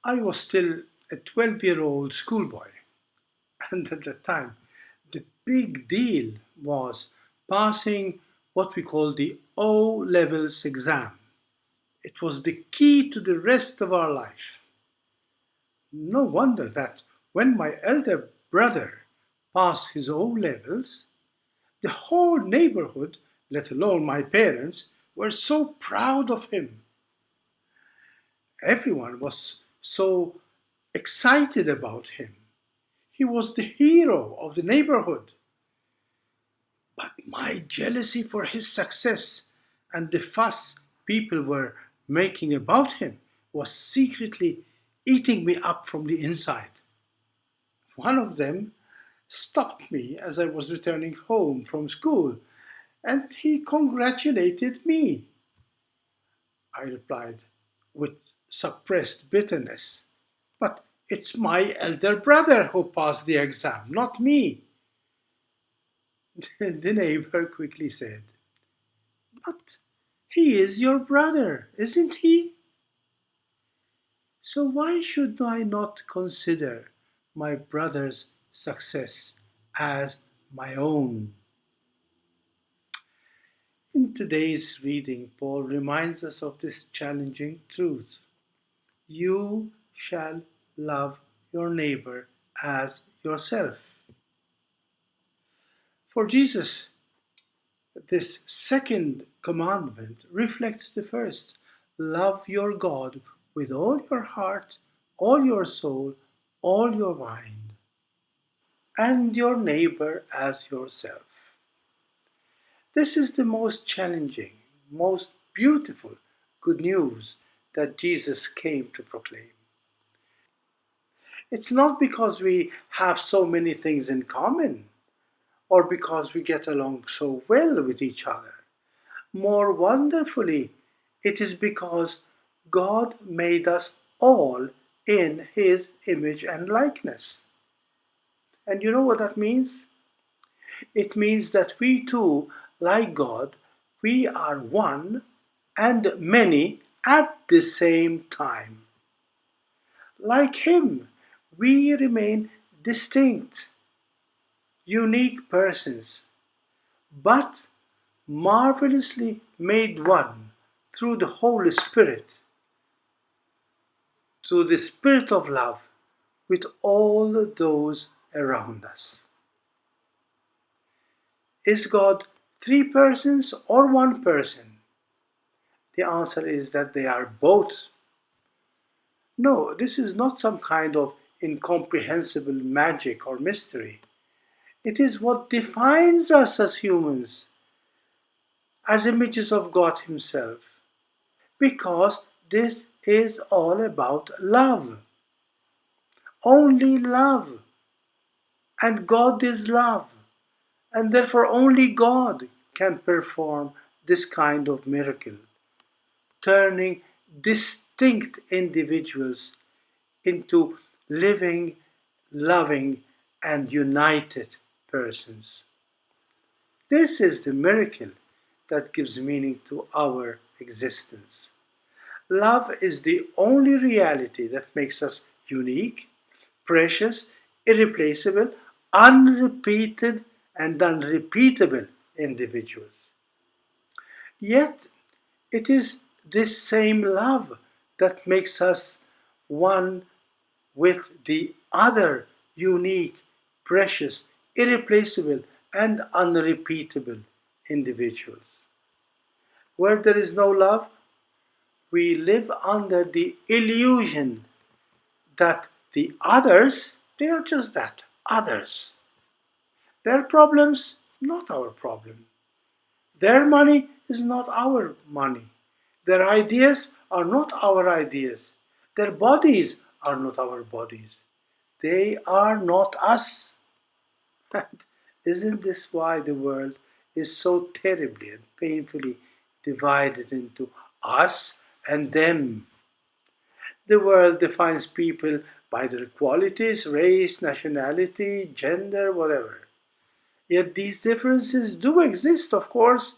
I was still a 12-year-old schoolboy, and at that time, the big deal was passing what we call the O levels exam. It was the key to the rest of our life. No wonder that when my elder brother passed his O levels, the whole neighborhood, let alone my parents, were so proud of him. Everyone was so excited about him. He was the hero of the neighborhood. But my jealousy for his success and the fuss people were making about him was secretly eating me up from the inside. One of them stopped me as I was returning home from school and he congratulated me. I replied with suppressed bitterness. But it's my elder brother who passed the exam, not me. The neighbor quickly said, But he is your brother, isn't he? So why should I not consider my brother's success as my own? In today's reading, Paul reminds us of this challenging truth. You shall love your neighbor as yourself. For Jesus, this second commandment reflects the first. Love your God with all your heart, all your soul, all your mind, and your neighbor as yourself. This is the most challenging, most beautiful good news that Jesus came to proclaim. It's not because we have so many things in common or because we get along so well with each other. More wonderfully, it is because God made us all in His image and likeness. And you know what that means? It means that we too, like God, we are one and many at the same time. Like Him, we remain distinct, unique persons, but marvelously made one through the Holy Spirit, through the Spirit of love with all those around us. Is God three persons or one person? The answer is that they are both. No, this is not some kind of incomprehensible magic or mystery. It is what defines us as humans, as images of God Himself, because this is all about love. Only love. And God is love. And therefore, only God can perform this kind of miracle, turning distinct individuals into living, loving, and united persons. This is the miracle that gives meaning to our existence. Love is the only reality that makes us unique, precious, irreplaceable, unrepeated, and unrepeatable individuals. Yet, it is this same love that makes us one with the other unique, precious, irreplaceable, and unrepeatable individuals. Where there is no love, we live under the illusion that the others, they are just that, others. Their problems, not our problem. Their money is not our money. Their ideas are not our ideas. Their bodies are not our bodies. They are not us. And isn't this why the world is so terribly and painfully divided into us and them? The world defines people by their qualities, race, nationality, gender, whatever. Yet these differences do exist, of course,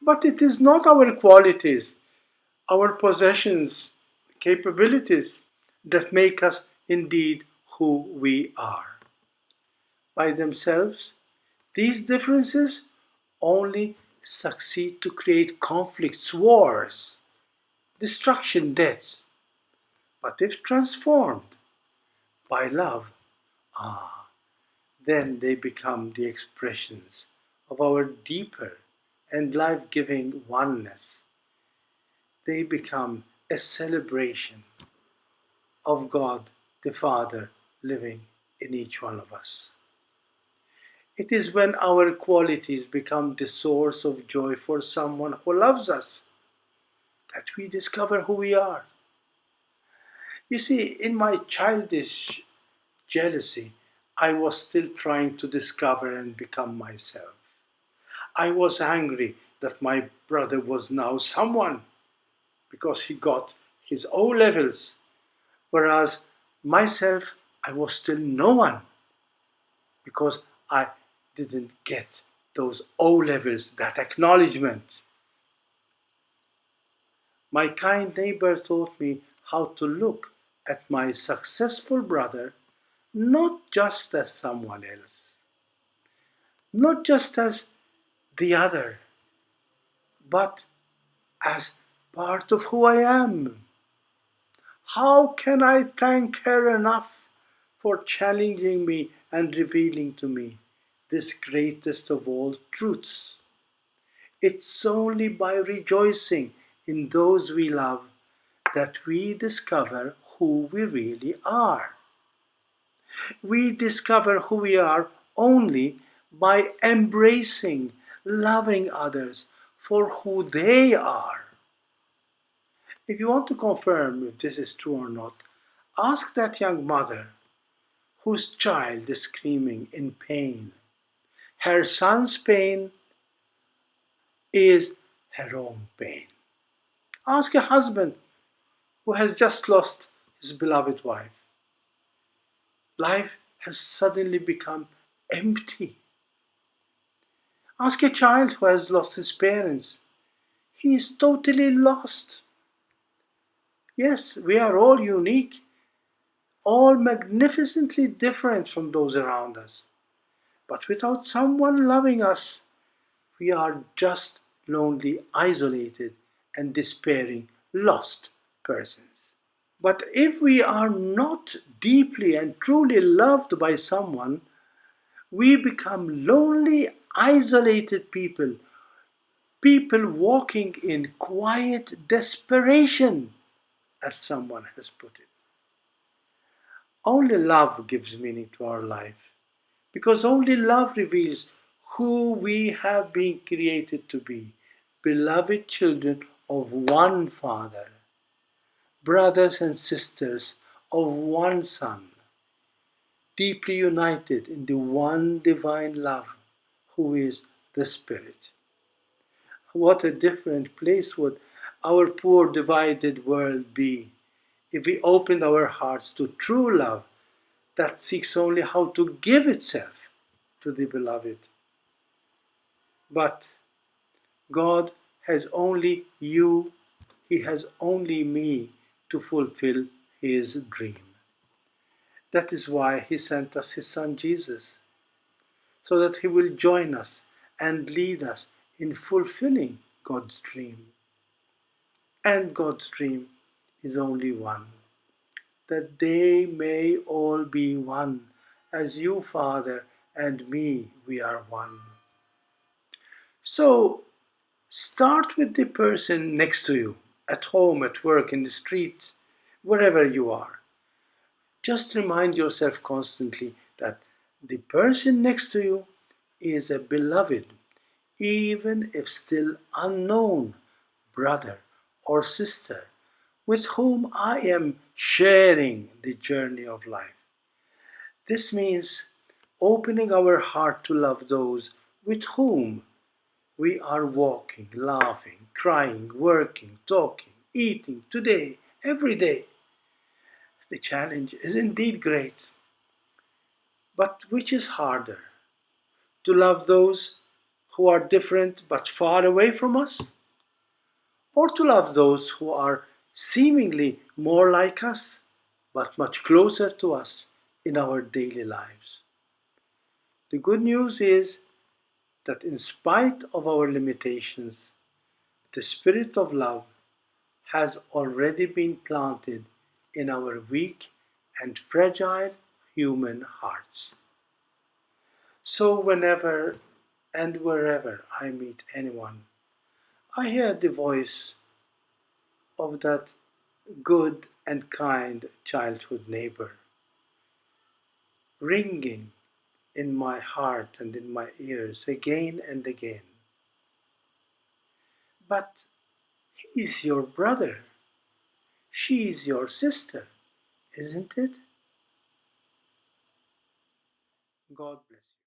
but it is not our qualities, our possessions, capabilities, that make us indeed who we are. By themselves, these differences only succeed to create conflicts, wars, destruction, death. But if transformed by love, ah, then they become the expressions of our deeper and life giving oneness. They become a celebration of God the Father living in each one of us. It is when our qualities become the source of joy for someone who loves us that we discover who we are. You see, in my childish jealousy, I was still trying to discover and become myself. I was angry that my brother was now someone because he got his O levels, whereas myself, I was still no one because I didn't get those O levels, that acknowledgement. My kind neighbor taught me how to look at my successful brother not just as someone else, not just as the other, but as part of who I am. How can I thank her enough for challenging me and revealing to me this greatest of all truths? It's only by rejoicing in those we love that we discover who we really are. We discover who we are only by embracing, loving others for who they are. If you want to confirm if this is true or not, ask that young mother whose child is screaming in pain. Her son's pain is her own pain. Ask a husband who has just lost his beloved wife. Life has suddenly become empty. Ask a child who has lost his parents. He is totally lost. Yes, we are all unique, all magnificently different from those around us. But without someone loving us, we are just lonely, isolated, and despairing, lost persons. But if we are not deeply and truly loved by someone, we become lonely, isolated people, people walking in quiet desperation, as someone has put it. Only love gives meaning to our life, because only love reveals who we have been created to be, beloved children of one Father, brothers and sisters of one Son, deeply united in the one divine love, who is the Spirit. What a different place would our poor divided world be if we opened our hearts to true love that seeks only how to give itself to the beloved. But God has only you, He has only me to fulfill His dream. That is why He sent us His Son Jesus, so that He will join us and lead us in fulfilling God's dream. And God's dream is only one, that they may all be one, as you, Father, and me, we are one. So, start with the person next to you, at home, at work, in the street, wherever you are. Just remind yourself constantly that the person next to you is a beloved, even if still unknown, brother or sister with whom I am sharing the journey of life. This means opening our heart to love those with whom we are walking, laughing, crying, working, talking, eating today, every day. The challenge is indeed great. But which is harder? To love those who are different but far away from us? Or to love those who are seemingly more like us but much closer to us in our daily lives. The good news is that in spite of our limitations, the spirit of love has already been planted in our weak and fragile human hearts. So, whenever and wherever I meet anyone, I hear the voice of that good and kind childhood neighbor ringing in my heart and in my ears again and again. But he is your brother, she is your sister, isn't it? God bless you.